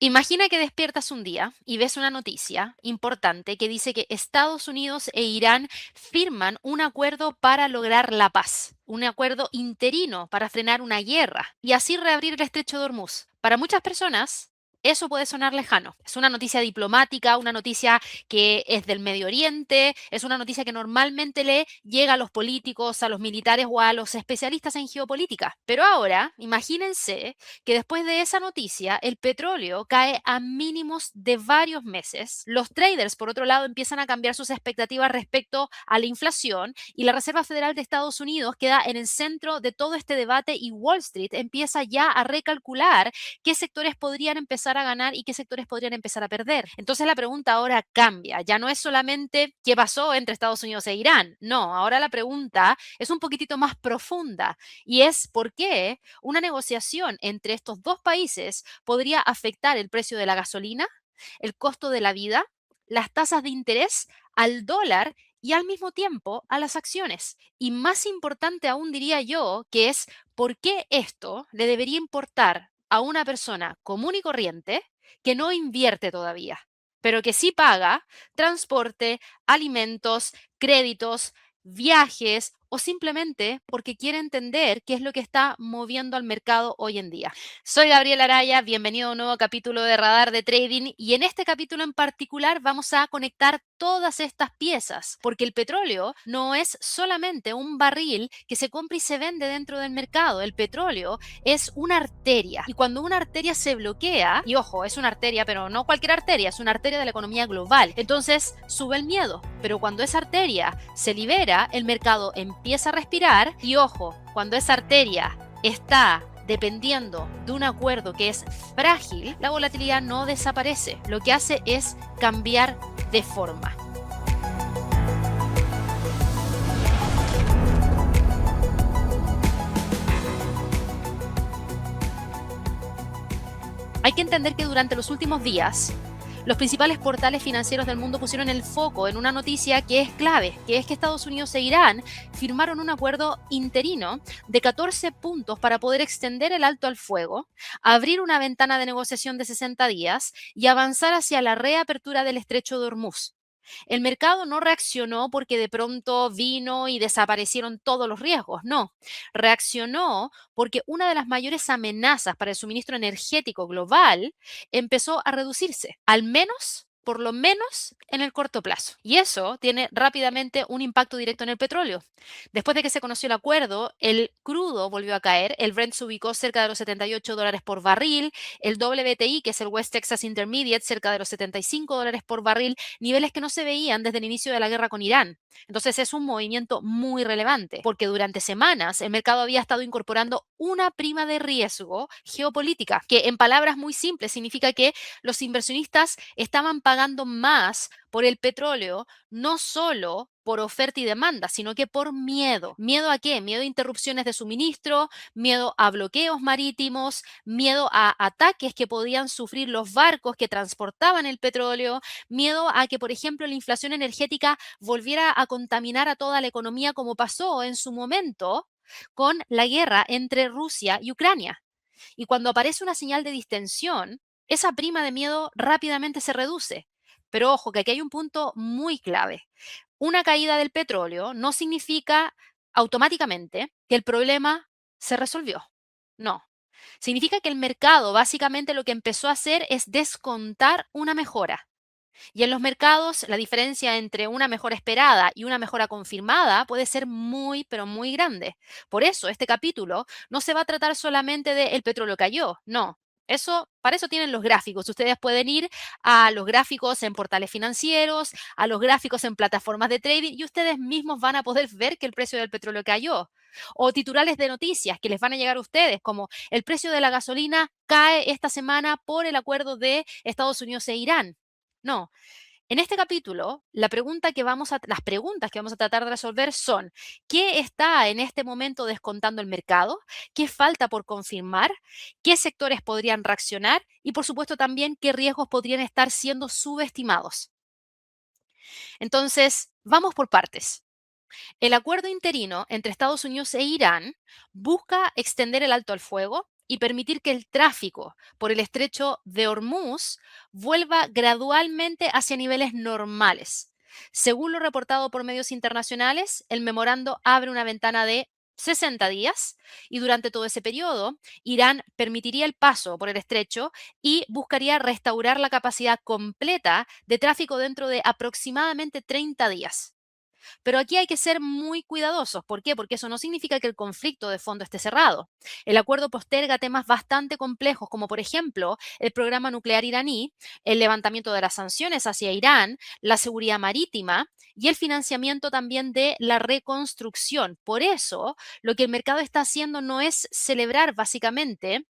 Imagina que despiertas un día y ves una noticia importante que dice que Estados Unidos e Irán firman un acuerdo para lograr la paz, un acuerdo interino para frenar una guerra y así reabrir el estrecho de Hormuz. Para muchas personas, eso puede sonar lejano. Es una noticia diplomática, una noticia que es del Medio Oriente, es una noticia que normalmente le llega a los políticos, a los militares o a los especialistas en geopolítica. Pero ahora, imagínense que después de esa noticia el petróleo cae a mínimos de varios meses. Los traders, por otro lado, empiezan a cambiar sus expectativas respecto a la inflación y la Reserva Federal de Estados Unidos queda en el centro de todo este debate y Wall Street empieza ya a recalcular qué sectores podrían empezar a ganar y qué sectores podrían empezar a perder. Entonces la pregunta ahora cambia. Ya no es solamente qué pasó entre Estados Unidos e Irán. No, ahora la pregunta es un poquitito más profunda y es por qué una negociación entre estos dos países podría afectar el precio de la gasolina, el costo de la vida, las tasas de interés, al dólar y al mismo tiempo a las acciones. Y más importante aún diría yo, que es por qué esto le debería importar a una persona común y corriente que no invierte todavía, pero que sí paga transporte, alimentos, créditos, viajes o simplemente porque quiere entender qué es lo que está moviendo al mercado hoy en día. Soy Gabriela Araya, bienvenido a un nuevo capítulo de Radar de Trading y en este capítulo en particular vamos a conectar todas estas piezas, porque el petróleo no es solamente un barril que se compra y se vende dentro del mercado. El petróleo es una arteria y cuando una arteria se bloquea, y ojo, es una arteria, pero no cualquier arteria, es una arteria de la economía global, entonces sube el miedo, pero cuando esa arteria se libera, el mercado empieza a respirar y ojo, cuando esa arteria está dependiendo de un acuerdo que es frágil, la volatilidad no desaparece, lo que hace es cambiar de forma. Hay que entender que durante los últimos días, los principales portales financieros del mundo pusieron el foco en una noticia que es clave, que es que Estados Unidos e Irán firmaron un acuerdo interino de 14 puntos para poder extender el alto al fuego, abrir una ventana de negociación de 60 días y avanzar hacia la reapertura del estrecho de Hormuz. El mercado no reaccionó porque de pronto vino y desaparecieron todos los riesgos, no. Reaccionó porque una de las mayores amenazas para el suministro energético global empezó a reducirse, al menos por lo menos en el corto plazo. Y eso tiene rápidamente un impacto directo en el petróleo. Después de que se conoció el acuerdo, el crudo volvió a caer, el Brent se ubicó cerca de los $78 por barril, el WTI, que es el West Texas Intermediate, cerca de los $75 por barril, niveles que no se veían desde el inicio de la guerra con Irán. Entonces es un movimiento muy relevante, porque durante semanas el mercado había estado incorporando una prima de riesgo geopolítica, que en palabras muy simples significa que los inversionistas estaban pagando más por el petróleo, no solo por oferta y demanda, sino que por miedo. ¿Miedo a qué? Miedo a interrupciones de suministro, miedo a bloqueos marítimos, miedo a ataques que podían sufrir los barcos que transportaban el petróleo, miedo a que, por ejemplo, la inflación energética volviera a contaminar a toda la economía como pasó en su momento con la guerra entre Rusia y Ucrania. Y cuando aparece una señal de distensión, esa prima de miedo rápidamente se reduce. Pero ojo, que aquí hay un punto muy clave. Una caída del petróleo no significa automáticamente que el problema se resolvió. No. Significa que el mercado básicamente lo que empezó a hacer es descontar una mejora. Y en los mercados, la diferencia entre una mejora esperada y una mejora confirmada puede ser muy, pero muy grande. Por eso, este capítulo no se va a tratar solamente de el petróleo cayó, no. Eso, para eso tienen los gráficos. Ustedes pueden ir a los gráficos en portales financieros, a los gráficos en plataformas de trading y ustedes mismos van a poder ver que el precio del petróleo cayó. O titulares de noticias que les van a llegar a ustedes, como el precio de la gasolina cae esta semana por el acuerdo de Estados Unidos e Irán. No. En este capítulo, las preguntas que vamos a tratar de resolver son: ¿qué está en este momento descontando el mercado? ¿Qué falta por confirmar? ¿Qué sectores podrían reaccionar? Y por supuesto también, ¿qué riesgos podrían estar siendo subestimados? Entonces, vamos por partes. El acuerdo interino entre Estados Unidos e Irán busca extender el alto al fuego y permitir que el tráfico por el estrecho de Hormuz vuelva gradualmente hacia niveles normales. Según lo reportado por medios internacionales, el memorando abre una ventana de 60 días y durante todo ese periodo Irán permitiría el paso por el estrecho y buscaría restaurar la capacidad completa de tráfico dentro de aproximadamente 30 días. Pero aquí hay que ser muy cuidadosos. ¿Por qué? Porque eso no significa que el conflicto de fondo esté cerrado. El acuerdo posterga temas bastante complejos, como por ejemplo el programa nuclear iraní, el levantamiento de las sanciones hacia Irán, la seguridad marítima y el financiamiento también de la reconstrucción. Por eso, lo que el mercado está haciendo no es celebrar básicamente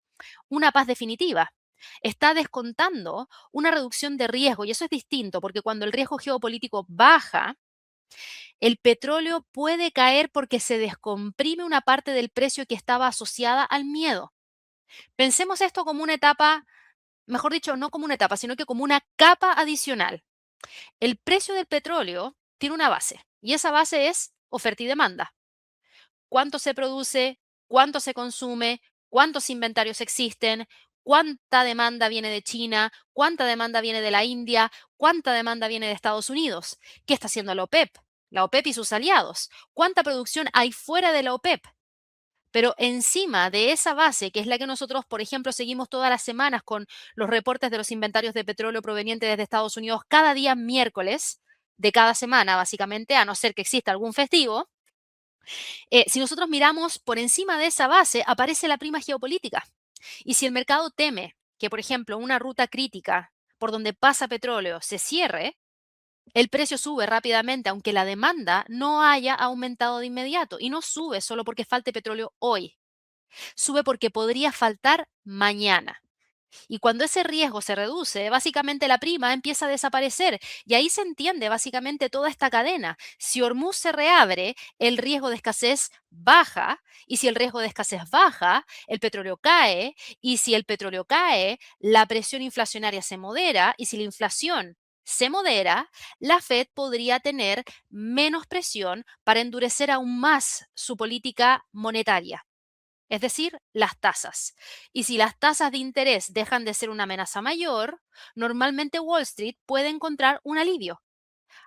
una paz definitiva. Está descontando una reducción de riesgo y eso es distinto porque cuando el riesgo geopolítico baja, el petróleo puede caer porque se descomprime una parte del precio que estaba asociada al miedo. Pensemos esto como una etapa, mejor dicho, no como una etapa, sino que como una capa adicional. El precio del petróleo tiene una base y esa base es oferta y demanda. ¿Cuánto se produce? ¿Cuánto se consume? ¿Cuántos inventarios existen? ¿Cuánta demanda viene de China? ¿Cuánta demanda viene de la India? ¿Cuánta demanda viene de Estados Unidos? ¿Qué está haciendo la OPEP? La OPEP y sus aliados. ¿Cuánta producción hay fuera de la OPEP? Pero encima de esa base, que es la que nosotros, por ejemplo, seguimos todas las semanas con los reportes de los inventarios de petróleo provenientes desde Estados Unidos cada día miércoles de cada semana, básicamente, a no ser que exista algún festivo, si nosotros miramos por encima de esa base, aparece la prima geopolítica. Y si el mercado teme que, por ejemplo, una ruta crítica por donde pasa petróleo se cierre, el precio sube rápidamente, aunque la demanda no haya aumentado de inmediato. Y no sube solo porque falte petróleo hoy, sube porque podría faltar mañana. Y cuando ese riesgo se reduce, básicamente la prima empieza a desaparecer y ahí se entiende básicamente toda esta cadena. Si Hormuz se reabre, el riesgo de escasez baja y si el riesgo de escasez baja, el petróleo cae y si el petróleo cae, la presión inflacionaria se modera y si la inflación se modera, la Fed podría tener menos presión para endurecer aún más su política monetaria, es decir, las tasas. Y si las tasas de interés dejan de ser una amenaza mayor, normalmente Wall Street puede encontrar un alivio.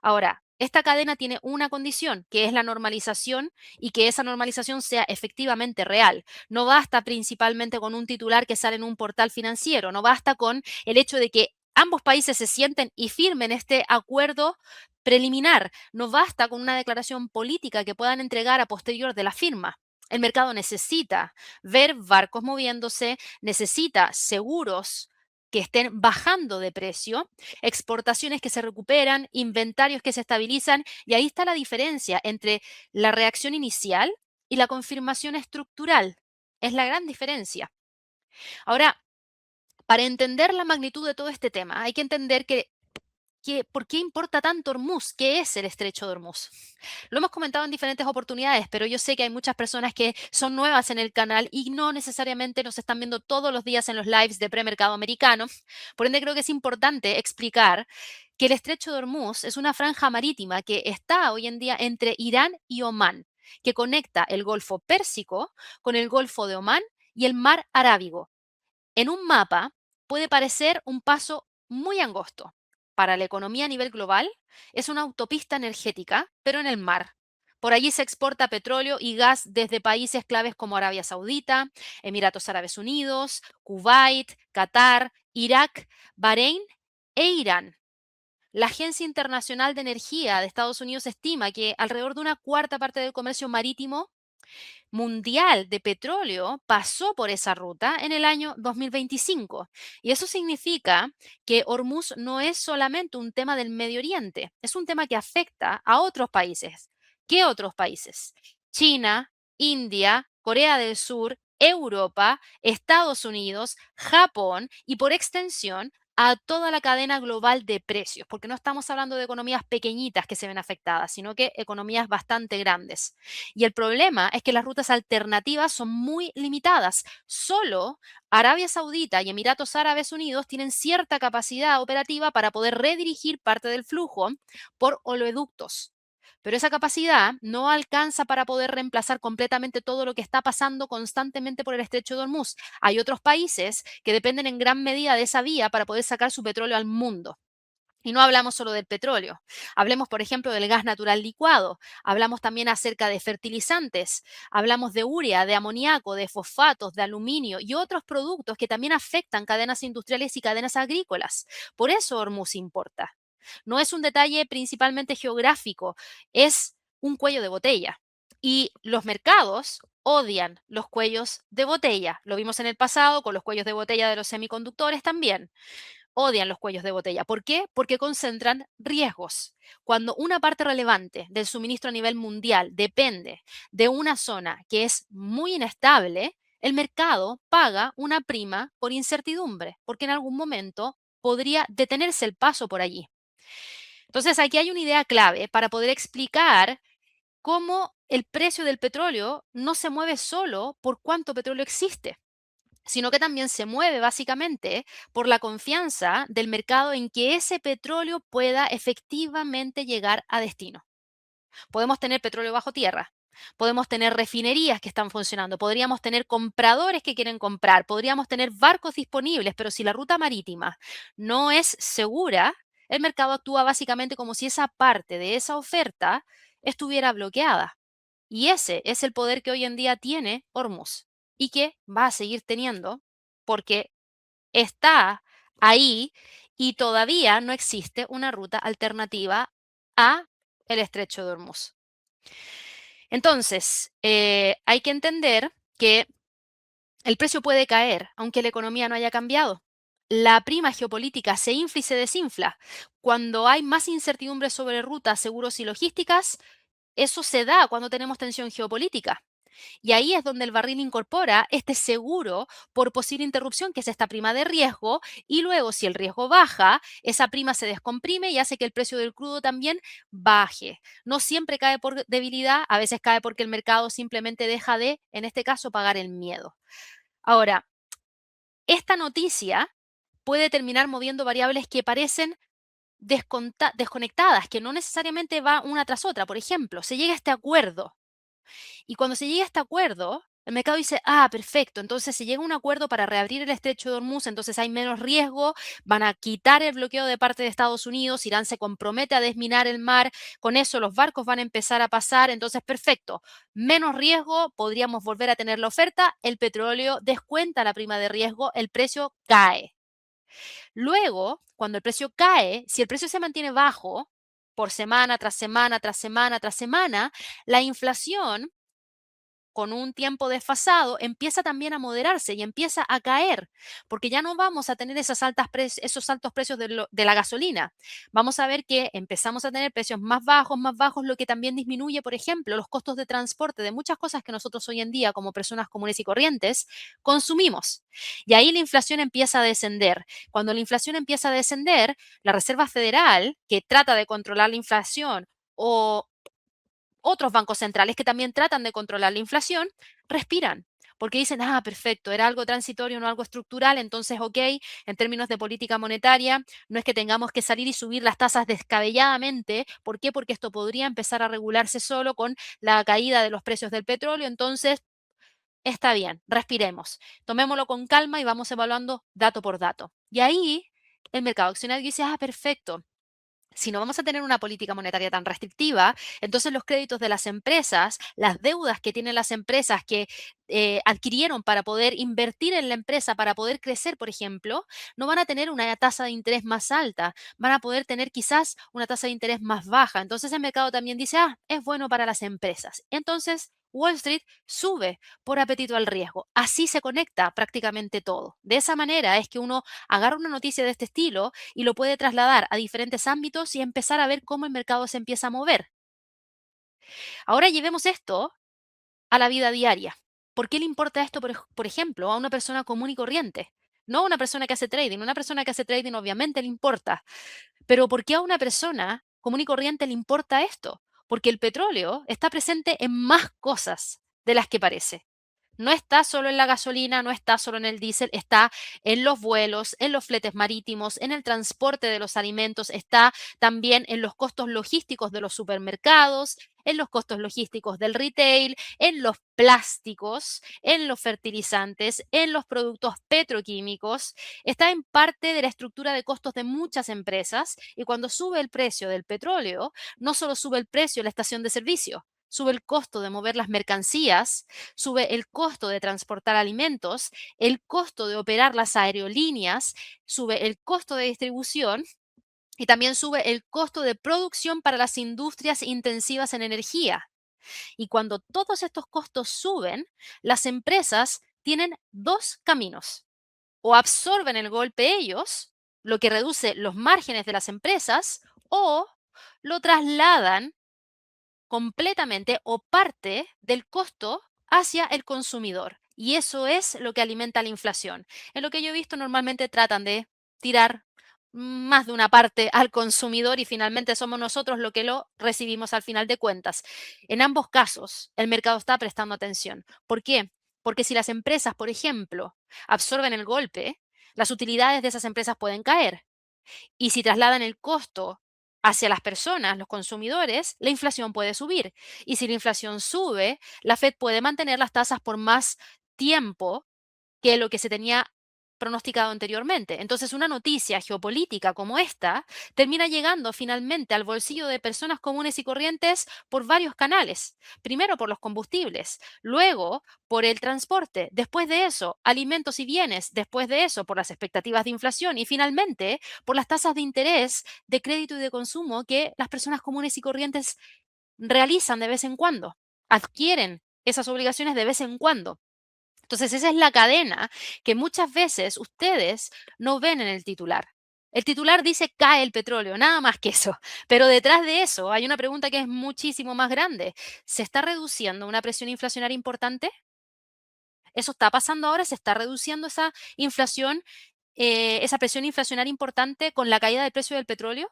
Ahora, esta cadena tiene una condición, que es la normalización y que esa normalización sea efectivamente real. No basta principalmente con un titular que sale en un portal financiero, no basta con el hecho de que ambos países se sienten y firmen este acuerdo preliminar, no basta con una declaración política que puedan entregar a posterior de la firma. El mercado necesita ver barcos moviéndose, necesita seguros que estén bajando de precio, exportaciones que se recuperan, inventarios que se estabilizan, y ahí está la diferencia entre la reacción inicial y la confirmación estructural. Es la gran diferencia. Ahora, para entender la magnitud de todo este tema, hay que entender que ¿por qué importa tanto Hormuz? ¿Qué es el estrecho de Hormuz? Lo hemos comentado en diferentes oportunidades, pero yo sé que hay muchas personas que son nuevas en el canal y no necesariamente nos están viendo todos los días en los lives de premercado americano. Por ende, creo que es importante explicar que el estrecho de Hormuz es una franja marítima que está hoy en día entre Irán y Omán, que conecta el Golfo Pérsico con el Golfo de Omán y el Mar Arábigo. En un mapa puede parecer un paso muy angosto. Para la economía a nivel global es una autopista energética, pero en el mar. Por allí se exporta petróleo y gas desde países claves como Arabia Saudita, Emiratos Árabes Unidos, Kuwait, Qatar, Irak, Bahrein e Irán. La Agencia Internacional de Energía de Estados Unidos estima que alrededor de una cuarta parte del comercio marítimo mundial de petróleo pasó por esa ruta en el año 2025. Y eso significa que Hormuz no es solamente un tema del Medio Oriente, es un tema que afecta a otros países. ¿Qué otros países? China, India, Corea del Sur, Europa, Estados Unidos, Japón y por extensión a toda la cadena global de precios, porque no estamos hablando de economías pequeñitas que se ven afectadas, sino que economías bastante grandes. Y el problema es que las rutas alternativas son muy limitadas. Solo Arabia Saudita y Emiratos Árabes Unidos tienen cierta capacidad operativa para poder redirigir parte del flujo por oleoductos. Pero esa capacidad no alcanza para poder reemplazar completamente todo lo que está pasando constantemente por el estrecho de Hormuz. Hay otros países que dependen en gran medida de esa vía para poder sacar su petróleo al mundo. Y no hablamos solo del petróleo, hablemos, por ejemplo, del gas natural licuado, hablamos también acerca de fertilizantes, hablamos de urea, de amoníaco, de fosfatos, de aluminio y otros productos que también afectan cadenas industriales y cadenas agrícolas. Por eso Hormuz importa. No es un detalle principalmente geográfico, es un cuello de botella. Y los mercados odian los cuellos de botella. Lo vimos en el pasado con los cuellos de botella de los semiconductores también. Odian los cuellos de botella. ¿Por qué? Porque concentran riesgos. Cuando una parte relevante del suministro a nivel mundial depende de una zona que es muy inestable, el mercado paga una prima por incertidumbre, porque en algún momento podría detenerse el paso por allí. Entonces, aquí hay una idea clave para poder explicar cómo el precio del petróleo no se mueve solo por cuánto petróleo existe, sino que también se mueve básicamente por la confianza del mercado en que ese petróleo pueda efectivamente llegar a destino. Podemos tener petróleo bajo tierra, podemos tener refinerías que están funcionando, podríamos tener compradores que quieren comprar, podríamos tener barcos disponibles, pero si la ruta marítima no es segura, el mercado actúa básicamente como si esa parte de esa oferta estuviera bloqueada. Y ese es el poder que hoy en día tiene Hormuz y que va a seguir teniendo porque está ahí y todavía no existe una ruta alternativa a el estrecho de Hormuz. Entonces, hay que entender que el precio puede caer aunque la economía no haya cambiado. La prima geopolítica se infla y se desinfla. Cuando hay más incertidumbre sobre rutas, seguros y logísticas, eso se da cuando tenemos tensión geopolítica. Y ahí es donde el barril incorpora este seguro por posible interrupción, que es esta prima de riesgo, y luego si el riesgo baja, esa prima se descomprime y hace que el precio del crudo también baje. No siempre cae por debilidad, a veces cae porque el mercado simplemente deja de, en este caso, pagar el miedo. Ahora, esta noticia puede terminar moviendo variables que parecen desconectadas, que no necesariamente va una tras otra. Por ejemplo, se llega a este acuerdo y cuando se llega a este acuerdo, el mercado dice, ah, perfecto, entonces se llega a un acuerdo para reabrir el estrecho de Hormuz, entonces hay menos riesgo, van a quitar el bloqueo de parte de Estados Unidos, Irán se compromete a desminar el mar, con eso los barcos van a empezar a pasar, entonces perfecto, menos riesgo, podríamos volver a tener la oferta, el petróleo descuenta la prima de riesgo, el precio cae. Luego, cuando el precio cae, si el precio se mantiene bajo por semana tras semana, tras semana, tras semana, la inflación con un tiempo desfasado, empieza también a moderarse y empieza a caer, porque ya no vamos a tener esos altos precios de la gasolina. Vamos a ver que empezamos a tener precios más bajos, lo que también disminuye, por ejemplo, los costos de transporte de muchas cosas que nosotros hoy en día, como personas comunes y corrientes, consumimos. Y ahí la inflación empieza a descender. Cuando la inflación empieza a descender, la Reserva Federal, que trata de controlar la inflación, o otros bancos centrales que también tratan de controlar la inflación, respiran, porque dicen, ah, perfecto, era algo transitorio, no algo estructural, entonces, ok, en términos de política monetaria, no es que tengamos que salir y subir las tasas descabelladamente. ¿Por qué? Porque esto podría empezar a regularse solo con la caída de los precios del petróleo, entonces, está bien, respiremos, tomémoslo con calma y vamos evaluando dato por dato. Y ahí el mercado accionario dice, ah, perfecto, si no vamos a tener una política monetaria tan restrictiva, entonces los créditos de las empresas, las deudas que tienen las empresas que adquirieron para poder invertir en la empresa, para poder crecer, por ejemplo, no van a tener una tasa de interés más alta, van a poder tener quizás una tasa de interés más baja. Entonces el mercado también dice, ah, es bueno para las empresas. Entonces Wall Street sube por apetito al riesgo. Así se conecta prácticamente todo. De esa manera es que uno agarra una noticia de este estilo y lo puede trasladar a diferentes ámbitos y empezar a ver cómo el mercado se empieza a mover. Ahora llevemos esto a la vida diaria. ¿Por qué le importa esto, por ejemplo, a una persona común y corriente? No a una persona que hace trading. Una persona que hace trading obviamente le importa. Pero ¿por qué a una persona común y corriente le importa esto? Porque el petróleo está presente en más cosas de las que parece. No está solo en la gasolina, no está solo en el diésel, está en los vuelos, en los fletes marítimos, en el transporte de los alimentos, está también en los costos logísticos de los supermercados, en los costos logísticos del retail, en los plásticos, en los fertilizantes, en los productos petroquímicos. Está en parte de la estructura de costos de muchas empresas y cuando sube el precio del petróleo, no solo sube el precio de la estación de servicio, sube el costo de mover las mercancías, sube el costo de transportar alimentos, el costo de operar las aerolíneas, sube el costo de distribución y también sube el costo de producción para las industrias intensivas en energía. Y cuando todos estos costos suben, las empresas tienen dos caminos. O absorben el golpe ellos, lo que reduce los márgenes de las empresas, o lo trasladan completamente o parte del costo hacia el consumidor. Y eso es lo que alimenta la inflación. En lo que yo he visto, normalmente tratan de tirar más de una parte al consumidor y finalmente somos nosotros lo que lo recibimos al final de cuentas. En ambos casos, el mercado está prestando atención. ¿Por qué? Porque si las empresas, por ejemplo, absorben el golpe, las utilidades de esas empresas pueden caer. Y si trasladan el costo hacia las personas, los consumidores, la inflación puede subir. Y si la inflación sube, la Fed puede mantener las tasas por más tiempo que lo que se tenía pronosticado anteriormente. Entonces, una noticia geopolítica como esta termina llegando finalmente al bolsillo de personas comunes y corrientes por varios canales. Primero por los combustibles, luego por el transporte, después de eso, alimentos y bienes, después de eso, por las expectativas de inflación y finalmente por las tasas de interés de crédito y de consumo que las personas comunes y corrientes realizan de vez en cuando, adquieren esas obligaciones de vez en cuando. Entonces, esa es la cadena que muchas veces ustedes no ven en el titular. El titular dice cae el petróleo, nada más que eso. Pero detrás de eso hay una pregunta que es muchísimo más grande. ¿Se está reduciendo una presión inflacionaria importante? ¿Eso está pasando ahora? ¿Se está reduciendo esa inflación, esa presión inflacionaria importante con la caída del precio del petróleo?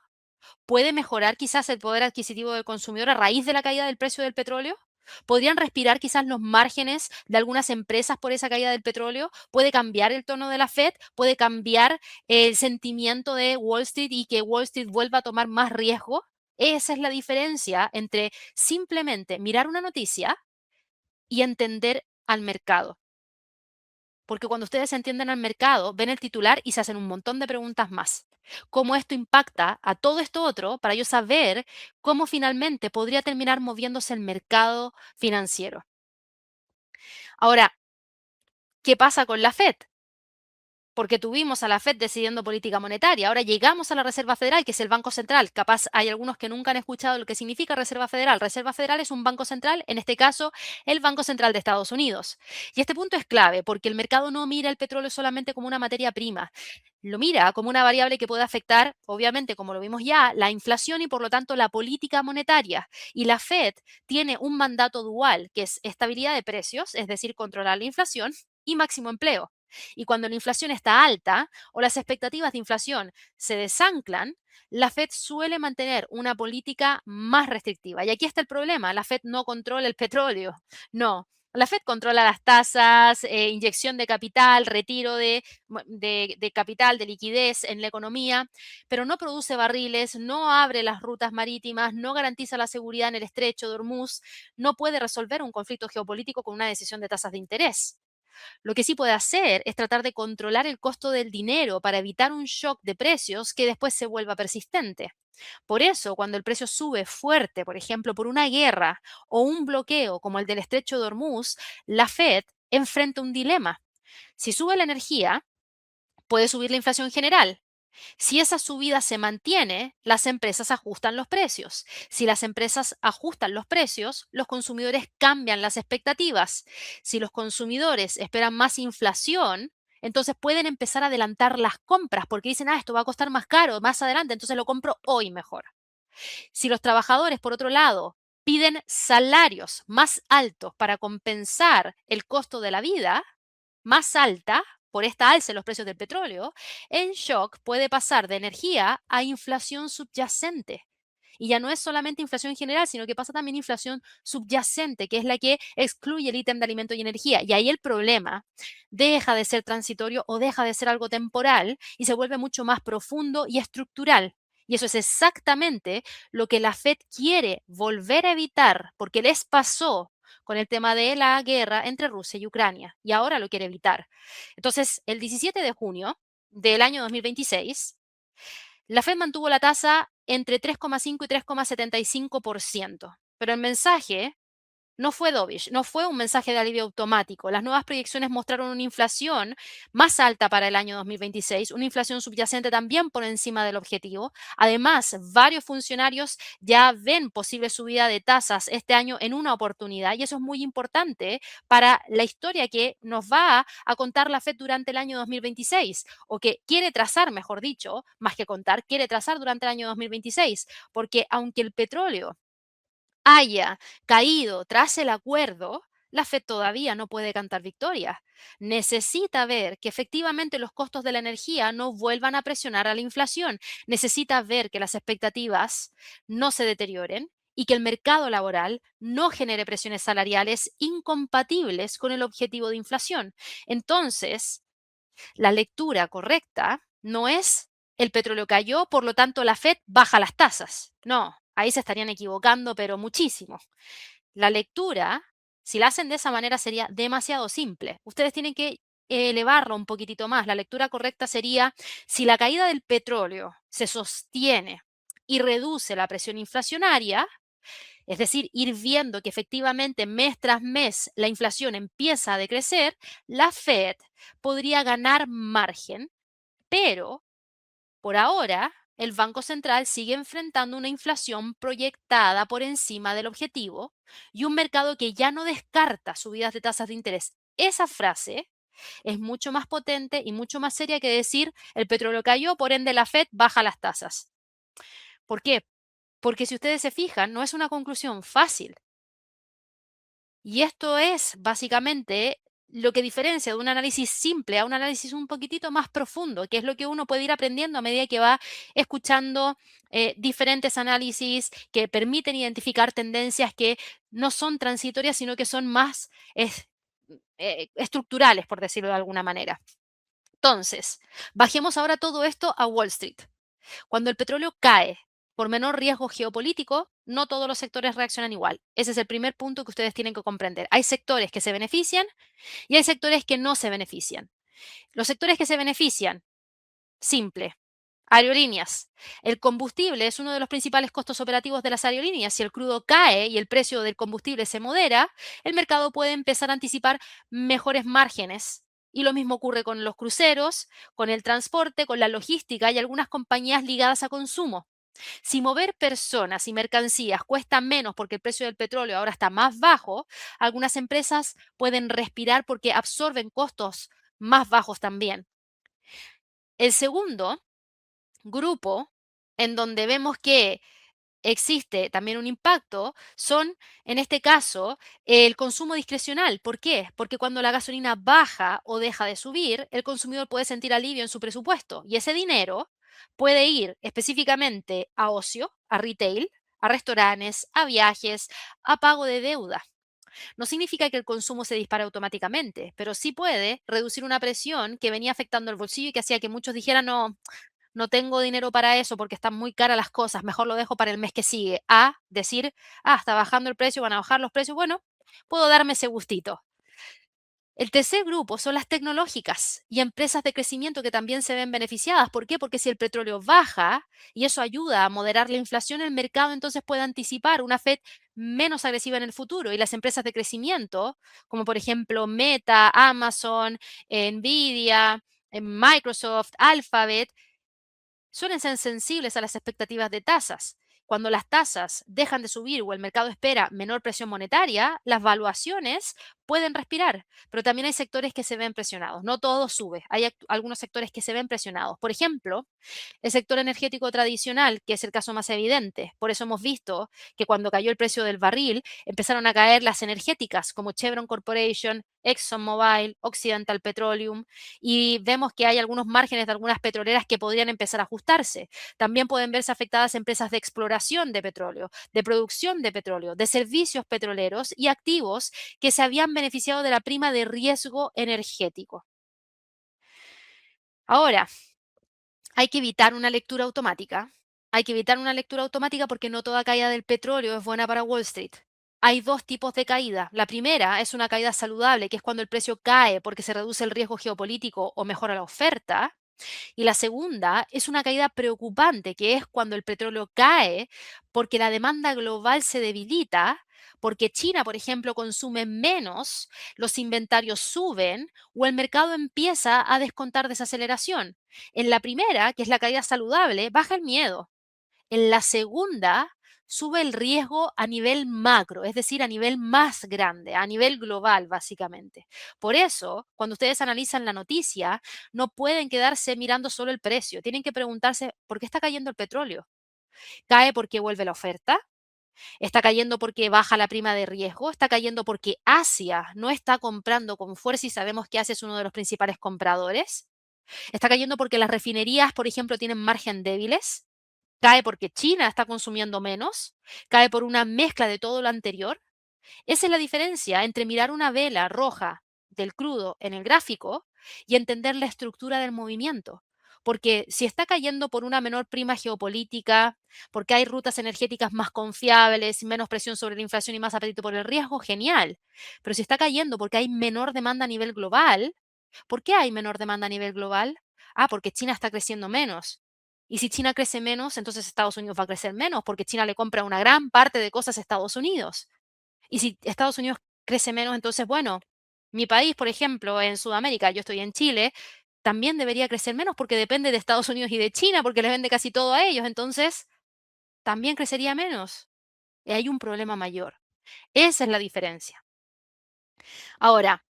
¿Puede mejorar quizás el poder adquisitivo del consumidor a raíz de la caída del precio del petróleo? ¿Podrían respirar quizás los márgenes de algunas empresas por esa caída del petróleo? ¿Puede cambiar el tono de la Fed? ¿Puede cambiar el sentimiento de Wall Street y que Wall Street vuelva a tomar más riesgo? Esa es la diferencia entre simplemente mirar una noticia y entender al mercado. Porque cuando ustedes entienden al mercado, ven el titular y se hacen un montón de preguntas más. ¿Cómo esto impacta a todo esto otro para yo saber cómo finalmente podría terminar moviéndose el mercado financiero? Ahora, ¿qué pasa con la Fed? Porque tuvimos a la Fed decidiendo política monetaria. Ahora llegamos a la Reserva Federal, que es el Banco Central. Capaz hay algunos que nunca han escuchado lo que significa Reserva Federal. Reserva Federal es un banco central, en este caso, el Banco Central de Estados Unidos. Y este punto es clave porque el mercado no mira el petróleo solamente como una materia prima. Lo mira como una variable que puede afectar, obviamente, como lo vimos ya, la inflación y por lo tanto la política monetaria. Y la Fed tiene un mandato dual, que es estabilidad de precios, es decir, controlar la inflación y máximo empleo. Y cuando la inflación está alta o las expectativas de inflación se desanclan, la Fed suele mantener una política más restrictiva. Y aquí está el problema, la Fed no controla el petróleo, no. La Fed controla las tasas, inyección de capital, retiro de capital, de liquidez en la economía, pero no produce barriles, no abre las rutas marítimas, no garantiza la seguridad en el estrecho de Hormuz, no puede resolver un conflicto geopolítico con una decisión de tasas de interés. Lo que sí puede hacer es tratar de controlar el costo del dinero para evitar un shock de precios que después se vuelva persistente. Por eso, cuando el precio sube fuerte, por ejemplo, por una guerra o un bloqueo como el del estrecho de Hormuz, la Fed enfrenta un dilema. Si sube la energía, puede subir la inflación general, si esa subida se mantiene, las empresas ajustan los precios. Si las empresas ajustan los precios, los consumidores cambian las expectativas. Si los consumidores esperan más inflación, entonces pueden empezar a adelantar las compras porque dicen, esto va a costar más caro más adelante, entonces lo compro hoy mejor. Si los trabajadores, por otro lado, piden salarios más altos para compensar el costo de la vida, más alta por esta alza en los precios del petróleo, el shock puede pasar de energía a inflación subyacente. Y ya no es solamente inflación general, sino que pasa también inflación subyacente, que es la que excluye el ítem de alimento y energía. Y ahí el problema deja de ser transitorio o deja de ser algo temporal y se vuelve mucho más profundo y estructural. Y eso es exactamente lo que la Fed quiere volver a evitar, porque les pasó con el tema de la guerra entre Rusia y Ucrania, y ahora lo quiere evitar. Entonces, el 17 de junio del año 2026, la Fed mantuvo la tasa entre 3,5 y 3,75%, pero el mensaje no fue dovish, no fue un mensaje de alivio automático. Las nuevas proyecciones mostraron una inflación más alta para el año 2026, una inflación subyacente también por encima del objetivo. Además, varios funcionarios ya ven posible subida de tasas este año en una oportunidad y eso es muy importante para la historia que nos va a contar la Fed durante el año 2026 o que quiere trazar, mejor dicho, más que contar, quiere trazar durante el año 2026, porque aunque el petróleo haya caído tras el acuerdo, la Fed todavía no puede cantar victoria. Necesita ver que efectivamente los costos de la energía no vuelvan a presionar a la inflación. Necesita ver que las expectativas no se deterioren y que el mercado laboral no genere presiones salariales incompatibles con el objetivo de inflación. Entonces, la lectura correcta no es el petróleo cayó, por lo tanto la Fed baja las tasas. No, ahí se estarían equivocando, pero muchísimo. La lectura, si la hacen de esa manera, sería demasiado simple. Ustedes tienen que elevarlo un poquitito más. La lectura correcta sería, si la caída del petróleo se sostiene y reduce la presión inflacionaria, es decir, ir viendo que efectivamente mes tras mes la inflación empieza a decrecer, la Fed podría ganar margen, pero por ahora el Banco Central sigue enfrentando una inflación proyectada por encima del objetivo y un mercado que ya no descarta subidas de tasas de interés. Esa frase es mucho más potente y mucho más seria que decir el petróleo cayó, por ende la Fed baja las tasas. ¿Por qué? Porque si ustedes se fijan, no es una conclusión fácil. Y esto es básicamente lo que diferencia de un análisis simple a un análisis un poquitito más profundo, que es lo que uno puede ir aprendiendo a medida que va escuchando diferentes análisis que permiten identificar tendencias que no son transitorias, sino que son más estructurales, por decirlo de alguna manera. Entonces, bajemos ahora todo esto a Wall Street. Cuando el petróleo cae por menor riesgo geopolítico, no todos los sectores reaccionan igual. Ese es el primer punto que ustedes tienen que comprender. Hay sectores que se benefician y hay sectores que no se benefician. Los sectores que se benefician, simple. Aerolíneas. El combustible es uno de los principales costos operativos de las aerolíneas. Si el crudo cae y el precio del combustible se modera, el mercado puede empezar a anticipar mejores márgenes. Y lo mismo ocurre con los cruceros, con el transporte, con la logística y algunas compañías ligadas a consumo. Si mover personas y mercancías cuesta menos porque el precio del petróleo ahora está más bajo, algunas empresas pueden respirar porque absorben costos más bajos también. El segundo grupo en donde vemos que existe también un impacto son, en este caso, el consumo discrecional. ¿Por qué? Porque cuando la gasolina baja o deja de subir, el consumidor puede sentir alivio en su presupuesto y ese dinero puede ir específicamente a ocio, a retail, a restaurantes, a viajes, a pago de deuda. No significa que el consumo se dispare automáticamente, pero sí puede reducir una presión que venía afectando el bolsillo y que hacía que muchos dijeran, no, no tengo dinero para eso porque están muy caras las cosas, mejor lo dejo para el mes que sigue. A decir, está bajando el precio, van a bajar los precios, bueno, puedo darme ese gustito. El tercer grupo son las tecnológicas y empresas de crecimiento que también se ven beneficiadas. ¿Por qué? Porque si el petróleo baja y eso ayuda a moderar la inflación, el mercado entonces puede anticipar una Fed menos agresiva en el futuro y las empresas de crecimiento, como por ejemplo Meta, Amazon, Nvidia, Microsoft, Alphabet, suelen ser sensibles a las expectativas de tasas. Cuando las tasas dejan de subir o el mercado espera menor presión monetaria, las valuaciones pueden respirar, pero también hay sectores que se ven presionados. No todo sube, hay algunos sectores que se ven presionados. Por ejemplo, el sector energético tradicional, que es el caso más evidente. Por eso hemos visto que cuando cayó el precio del barril, empezaron a caer las energéticas como Chevron Corporation, ExxonMobil, Occidental Petroleum, y vemos que hay algunos márgenes de algunas petroleras que podrían empezar a ajustarse. También pueden verse afectadas empresas de exploración de petróleo, de producción de petróleo, de servicios petroleros y activos que se habían beneficiado de la prima de riesgo energético. Ahora, hay que evitar una lectura automática. Hay que evitar una lectura automática porque no toda caída del petróleo es buena para Wall Street. Hay dos tipos de caída. La primera es una caída saludable, que es cuando el precio cae porque se reduce el riesgo geopolítico o mejora la oferta. Y la segunda es una caída preocupante, que es cuando el petróleo cae porque la demanda global se debilita, porque China, por ejemplo, consume menos, los inventarios suben o el mercado empieza a descontar desaceleración. En la primera, que es la caída saludable, baja el miedo. En la segunda, sube el riesgo a nivel macro, es decir, a nivel más grande, a nivel global, básicamente. Por eso, cuando ustedes analizan la noticia, no pueden quedarse mirando solo el precio, tienen que preguntarse, ¿por qué está cayendo el petróleo? ¿Cae porque vuelve la oferta? ¿Está cayendo porque baja la prima de riesgo? ¿Está cayendo porque Asia no está comprando con fuerza y sabemos que Asia es uno de los principales compradores? ¿Está cayendo porque las refinerías, por ejemplo, tienen margen débiles? ¿Cae porque China está consumiendo menos? ¿Cae por una mezcla de todo lo anterior? Esa es la diferencia entre mirar una vela roja del crudo en el gráfico y entender la estructura del movimiento. Porque si está cayendo por una menor prima geopolítica, porque hay rutas energéticas más confiables, menos presión sobre la inflación y más apetito por el riesgo, genial. Pero si está cayendo porque hay menor demanda a nivel global, ¿por qué hay menor demanda a nivel global? Ah, porque China está creciendo menos. Y si China crece menos, entonces Estados Unidos va a crecer menos, porque China le compra una gran parte de cosas a Estados Unidos. Y si Estados Unidos crece menos, entonces, bueno, mi país, por ejemplo, en Sudamérica, yo estoy en Chile, también debería crecer menos porque depende de Estados Unidos y de China, porque les vende casi todo a ellos, entonces también crecería menos. Y hay un problema mayor. Esa es la diferencia. Ahora,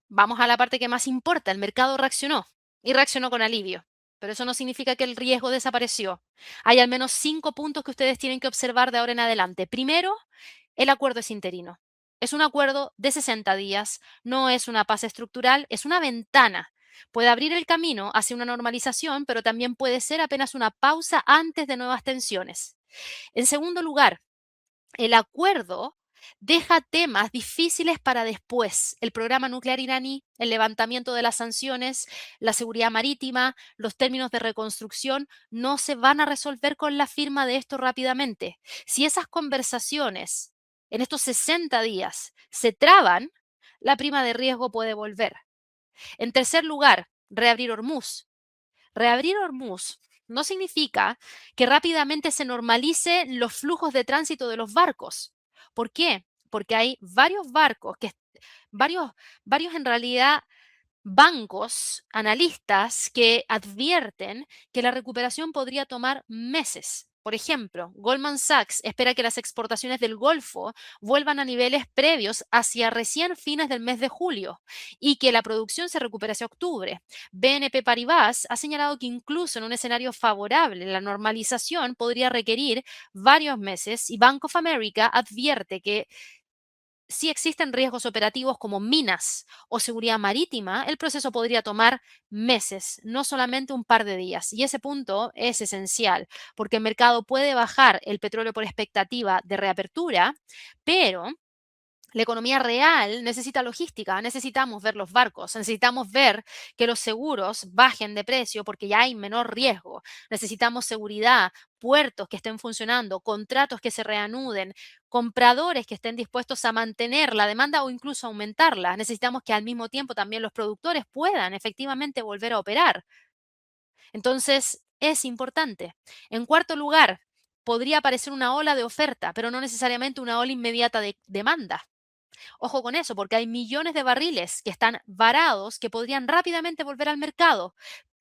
vamos a la parte que más importa. El mercado reaccionó y reaccionó con alivio. Pero eso no significa que el riesgo desapareció. Hay al menos 5 puntos que ustedes tienen que observar de ahora en adelante. Primero, el acuerdo es interino. Es un acuerdo de 60 días, no es una paz estructural, es una ventana. Puede abrir el camino hacia una normalización, pero también puede ser apenas una pausa antes de nuevas tensiones. En segundo lugar, el acuerdo deja temas difíciles para después. El programa nuclear iraní, el levantamiento de las sanciones, la seguridad marítima, los términos de reconstrucción, no se van a resolver con la firma de esto rápidamente. Si esas conversaciones en estos 60 días se traban, la prima de riesgo puede volver. En tercer lugar, reabrir Hormuz. Reabrir Hormuz no significa que rápidamente se normalicen los flujos de tránsito de los barcos. ¿Por qué? Porque hay varios barcos, varios, varios en realidad bancos, analistas que advierten que la recuperación podría tomar meses. Por ejemplo, Goldman Sachs espera que las exportaciones del Golfo vuelvan a niveles previos hacia recién fines del mes de julio y que la producción se recupere hacia octubre. BNP Paribas ha señalado que incluso en un escenario favorable, la normalización podría requerir varios meses y Bank of America advierte que si existen riesgos operativos como minas o seguridad marítima, el proceso podría tomar meses, no solamente un par de días. Y ese punto es esencial, porque el mercado puede bajar el petróleo por expectativa de reapertura, pero la economía real necesita logística, necesitamos ver los barcos, necesitamos ver que los seguros bajen de precio porque ya hay menor riesgo, necesitamos seguridad, puertos que estén funcionando, contratos que se reanuden, compradores que estén dispuestos a mantener la demanda o incluso aumentarla. Necesitamos que al mismo tiempo también los productores puedan efectivamente volver a operar. Entonces, es importante. En cuarto lugar, podría aparecer una ola de oferta, pero no necesariamente una ola inmediata de demanda. Ojo con eso, porque hay millones de barriles que están varados que podrían rápidamente volver al mercado,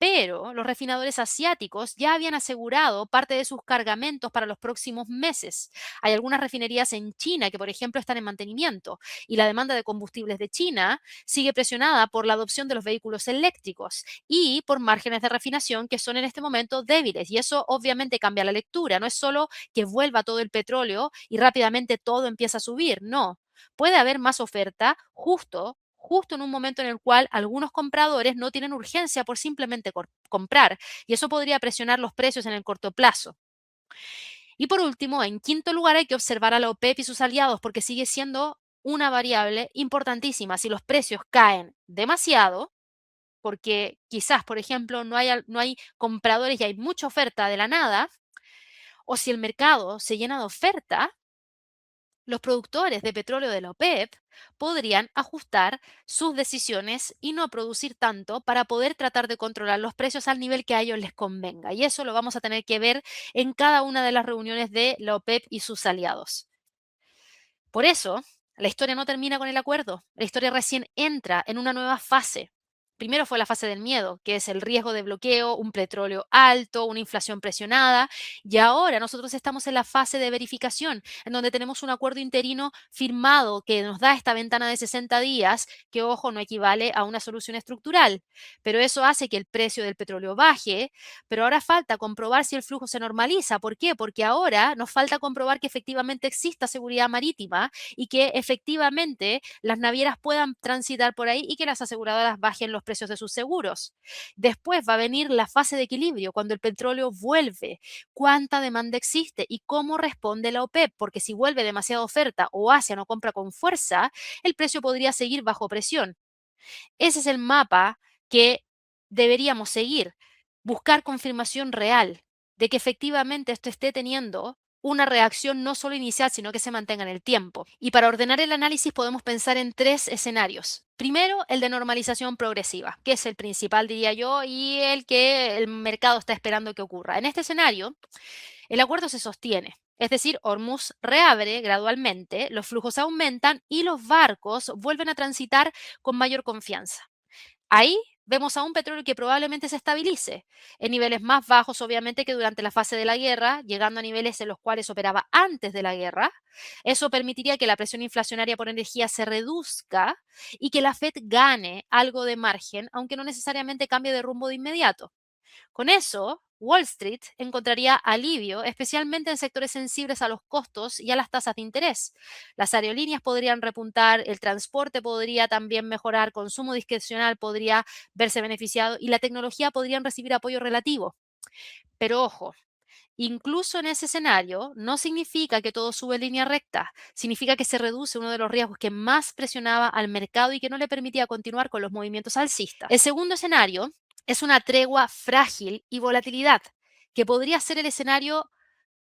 pero los refinadores asiáticos ya habían asegurado parte de sus cargamentos para los próximos meses. Hay algunas refinerías en China que, por ejemplo, están en mantenimiento y la demanda de combustibles de China sigue presionada por la adopción de los vehículos eléctricos y por márgenes de refinación que son en este momento débiles. Y eso obviamente cambia la lectura. No es solo que vuelva todo el petróleo y rápidamente todo empieza a subir. No, puede haber más oferta justo en un momento en el cual algunos compradores no tienen urgencia por simplemente comprar, y eso podría presionar los precios en el corto plazo. Y por último, en quinto lugar, hay que observar a la OPEP y sus aliados porque sigue siendo una variable importantísima. Si los precios caen demasiado, porque quizás, por ejemplo, no hay compradores y hay mucha oferta de la nada, o si el mercado se llena de oferta, los productores de petróleo de la OPEP podrían ajustar sus decisiones y no producir tanto para poder tratar de controlar los precios al nivel que a ellos les convenga. Y eso lo vamos a tener que ver en cada una de las reuniones de la OPEP y sus aliados. Por eso, la historia no termina con el acuerdo. La historia recién entra en una nueva fase. Primero fue la fase del miedo, que es el riesgo de bloqueo, un petróleo alto, una inflación presionada. Y ahora nosotros estamos en la fase de verificación, en donde tenemos un acuerdo interino firmado que nos da esta ventana de 60 días, que, ojo, no equivale a una solución estructural. Pero eso hace que el precio del petróleo baje, pero ahora falta comprobar si el flujo se normaliza. ¿Por qué? Porque ahora nos falta comprobar que efectivamente exista seguridad marítima y que efectivamente las navieras puedan transitar por ahí y que las aseguradoras bajen los precios de sus seguros. Después va a venir la fase de equilibrio, cuando el petróleo vuelve, cuánta demanda existe y cómo responde la OPEP, porque si vuelve demasiada oferta o Asia no compra con fuerza, el precio podría seguir bajo presión. Ese es el mapa que deberíamos seguir, buscar confirmación real de que efectivamente esto esté teniendo una reacción no solo inicial, sino que se mantenga en el tiempo. Y para ordenar el análisis podemos pensar en tres escenarios. Primero, el de normalización progresiva, que es el principal, diría yo, y el que el mercado está esperando que ocurra. En este escenario, el acuerdo se sostiene. Es decir, Hormuz reabre gradualmente, los flujos aumentan y los barcos vuelven a transitar con mayor confianza. Ahí vemos a un petróleo que probablemente se estabilice en niveles más bajos, obviamente, que durante la fase de la guerra, llegando a niveles en los cuales operaba antes de la guerra. Eso permitiría que la presión inflacionaria por energía se reduzca y que la Fed gane algo de margen, aunque no necesariamente cambie de rumbo de inmediato. Con eso, Wall Street encontraría alivio, especialmente en sectores sensibles a los costos y a las tasas de interés. Las aerolíneas podrían repuntar, el transporte podría también mejorar, consumo discrecional podría verse beneficiado y la tecnología podrían recibir apoyo relativo. Pero ojo, incluso en ese escenario no significa que todo sube en línea recta, significa que se reduce uno de los riesgos que más presionaba al mercado y que no le permitía continuar con los movimientos alcistas. El segundo escenario es una tregua frágil y volatilidad, que podría ser el escenario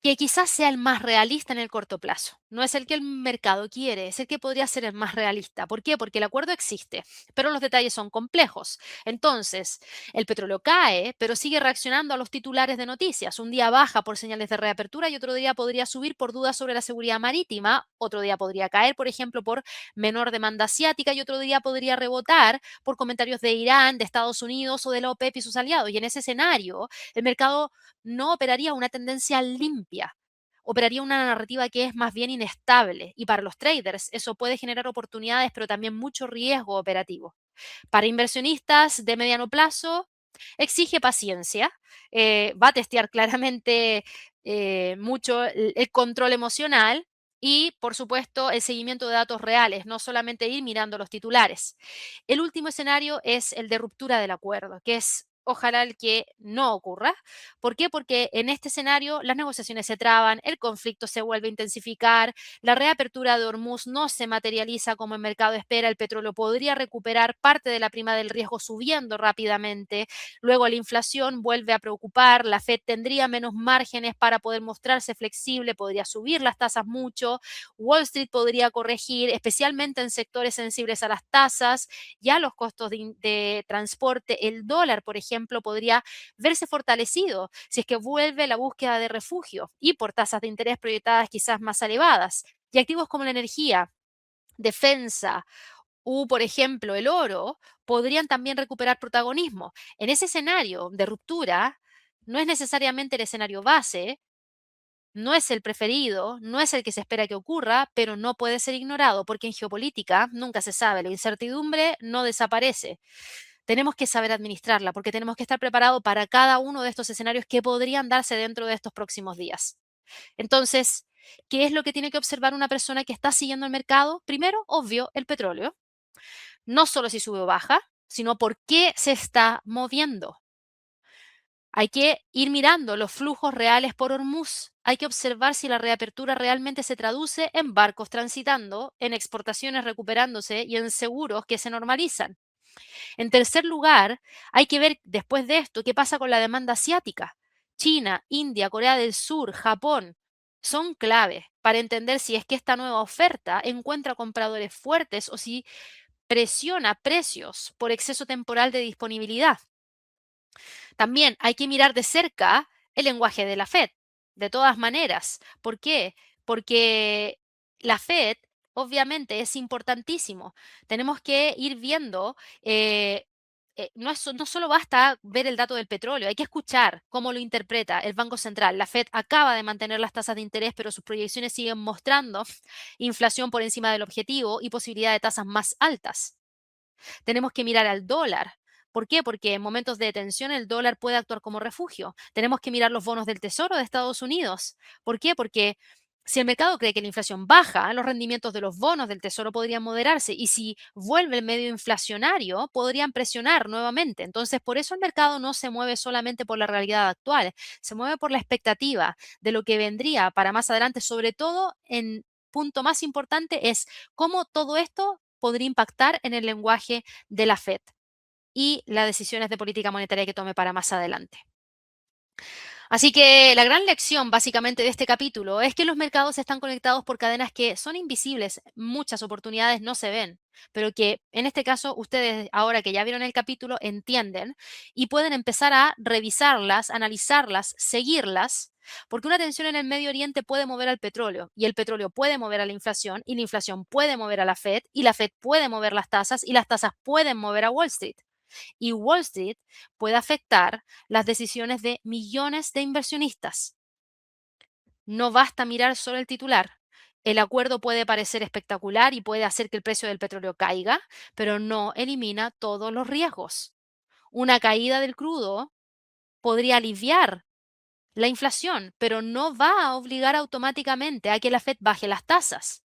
que quizás sea el más realista en el corto plazo. No es el que el mercado quiere, es el que podría ser el más realista. ¿Por qué? Porque el acuerdo existe, pero los detalles son complejos. Entonces, el petróleo cae, pero sigue reaccionando a los titulares de noticias. Un día baja por señales de reapertura y otro día podría subir por dudas sobre la seguridad marítima. Otro día podría caer, por ejemplo, por menor demanda asiática y otro día podría rebotar por comentarios de Irán, de Estados Unidos o de la OPEP y sus aliados. Y en ese escenario, el mercado no operaría una tendencia limpia, operaría una narrativa que es más bien inestable y para los traders eso puede generar oportunidades, pero también mucho riesgo operativo. Para inversionistas de mediano plazo, exige paciencia, va a testear claramente mucho el control emocional y, por supuesto, el seguimiento de datos reales, no solamente ir mirando los titulares. El último escenario es el de ruptura del acuerdo, que es ojalá el que no ocurra. ¿Por qué? Porque en este escenario las negociaciones se traban, el conflicto se vuelve a intensificar, la reapertura de Hormuz no se materializa como el mercado espera, el petróleo podría recuperar parte de la prima del riesgo subiendo rápidamente, luego la inflación vuelve a preocupar, la Fed tendría menos márgenes para poder mostrarse flexible, podría subir las tasas mucho, Wall Street podría corregir, especialmente en sectores sensibles a las tasas y a los costos de transporte, el dólar, por ejemplo, podría verse fortalecido si es que vuelve la búsqueda de refugio y por tasas de interés proyectadas quizás más elevadas. Y activos como la energía, defensa por ejemplo, el oro, podrían también recuperar protagonismo. En ese escenario de ruptura, no es necesariamente el escenario base, no es el preferido, no es el que se espera que ocurra, pero no puede ser ignorado porque en geopolítica nunca se sabe, la incertidumbre no desaparece. Tenemos que saber administrarla porque tenemos que estar preparados para cada uno de estos escenarios que podrían darse dentro de estos próximos días. Entonces, ¿qué es lo que tiene que observar una persona que está siguiendo el mercado? Primero, obvio, el petróleo. No solo si sube o baja, sino por qué se está moviendo. Hay que ir mirando los flujos reales por Hormuz. Hay que observar si la reapertura realmente se traduce en barcos transitando, en exportaciones recuperándose y en seguros que se normalizan. En tercer lugar, hay que ver después de esto qué pasa con la demanda asiática. China, India, Corea del Sur, Japón son claves para entender si es que esta nueva oferta encuentra compradores fuertes o si presiona precios por exceso temporal de disponibilidad. También hay que mirar de cerca el lenguaje de la Fed, de todas maneras. ¿Por qué? Porque la Fed obviamente es importantísimo. Tenemos que ir viendo, no solo basta ver el dato del petróleo, hay que escuchar cómo lo interpreta el Banco Central. La Fed acaba de mantener las tasas de interés, pero sus proyecciones siguen mostrando inflación por encima del objetivo y posibilidad de tasas más altas. Tenemos que mirar al dólar. ¿Por qué? Porque en momentos de tensión el dólar puede actuar como refugio. Tenemos que mirar los bonos del Tesoro de Estados Unidos. ¿Por qué? Porque si el mercado cree que la inflación baja, los rendimientos de los bonos del Tesoro podrían moderarse y si vuelve el medio inflacionario, podrían presionar nuevamente. Entonces, por eso el mercado no se mueve solamente por la realidad actual, se mueve por la expectativa de lo que vendría para más adelante, sobre todo en punto más importante es cómo todo esto podría impactar en el lenguaje de la Fed y las decisiones de política monetaria que tome para más adelante. Así que la gran lección básicamente de este capítulo es que los mercados están conectados por cadenas que son invisibles, muchas oportunidades no se ven, pero que en este caso ustedes ahora que ya vieron el capítulo entienden y pueden empezar a revisarlas, analizarlas, seguirlas, porque una tensión en el Medio Oriente puede mover al petróleo y el petróleo puede mover a la inflación y la inflación puede mover a la Fed y la Fed puede mover las tasas y las tasas pueden mover a Wall Street. Y Wall Street puede afectar las decisiones de millones de inversionistas. No basta mirar solo el titular. El acuerdo puede parecer espectacular y puede hacer que el precio del petróleo caiga, pero no elimina todos los riesgos. Una caída del crudo podría aliviar la inflación, pero no va a obligar automáticamente a que la Fed baje las tasas.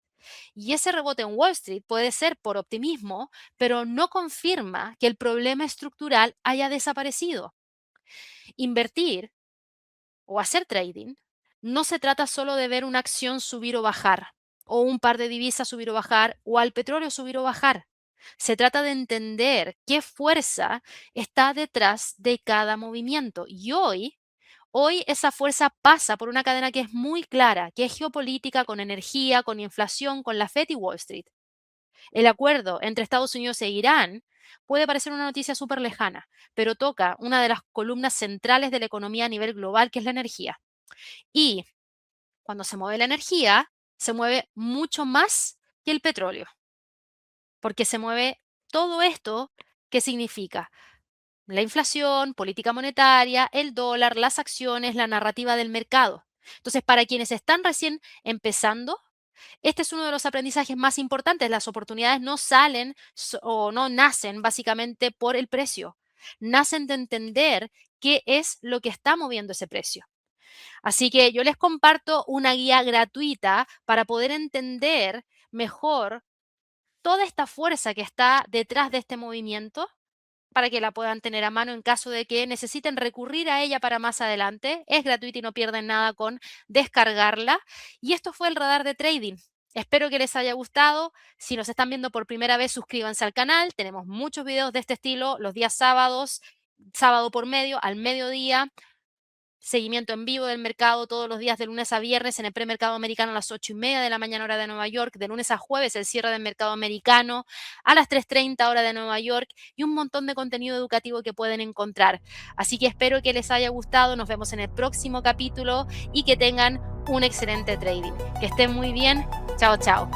Y ese rebote en Wall Street puede ser por optimismo, pero no confirma que el problema estructural haya desaparecido. Invertir o hacer trading no se trata solo de ver una acción subir o bajar, o un par de divisas subir o bajar, o al petróleo subir o bajar. Se trata de entender qué fuerza está detrás de cada movimiento. Y hoy esa fuerza pasa por una cadena que es muy clara, que es geopolítica, con energía, con inflación, con la Fed y Wall Street. El acuerdo entre Estados Unidos e Irán puede parecer una noticia súper lejana, pero toca una de las columnas centrales de la economía a nivel global, que es la energía. Y cuando se mueve la energía, se mueve mucho más que el petróleo, porque se mueve todo esto que significa la inflación, política monetaria, el dólar, las acciones, la narrativa del mercado. Entonces, para quienes están recién empezando, este es uno de los aprendizajes más importantes. Las oportunidades no salen o no nacen básicamente por el precio. Nacen de entender qué es lo que está moviendo ese precio. Así que yo les comparto una guía gratuita para poder entender mejor toda esta fuerza que está detrás de este movimiento para que la puedan tener a mano en caso de que necesiten recurrir a ella para más adelante. Es gratuita y no pierden nada con descargarla. Y esto fue el radar de trading. Espero que les haya gustado. Si nos están viendo por primera vez, suscríbanse al canal. Tenemos muchos videos de este estilo los días sábados, sábado por medio, al mediodía. Seguimiento en vivo del mercado todos los días de lunes a viernes en el premercado americano a las 8:30 de la mañana hora de Nueva York, de lunes a jueves el cierre del mercado americano a las 3:30 hora de Nueva York y un montón de contenido educativo que pueden encontrar. Así que espero que les haya gustado, nos vemos en el próximo capítulo y que tengan un excelente trading. Que estén muy bien, chao chao.